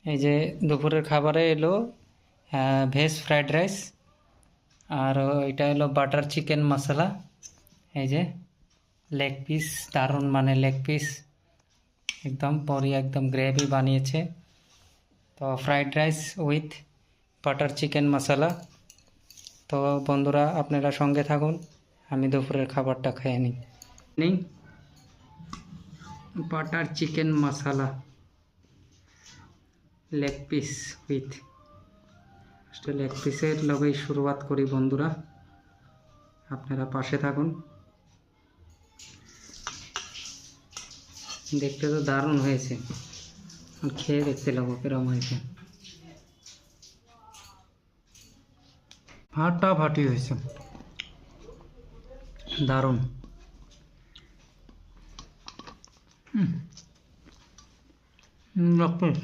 এই যে দুপুরের খাবারে এলো ভেজ ফ্রাইড রাইস, আর এটা হলো বাটার চিকেন মশলা। এই যে লেগ পিস, দারুণ মানে লেগ পিস, একদম পরি একদম গ্রেভি বানিয়েছে। তো fried rice with butter chicken masala. তো বন্ধুরা আপনারা সঙ্গে থাকুন, আমি দুপুরের খাবারটা খেয়ে নিই। Butter chicken masala, leg piece with leg পিসের লগেই শুরুয়াত করি বন্ধুরা, আপনারা পাশে থাকুন। দেখতে তো দারুণ হয়েছে, খেয়ে দেখতে লাগবো কিরম হয়েছে। ফাটাফাটি হয়েছে, দারুণ। Leg piece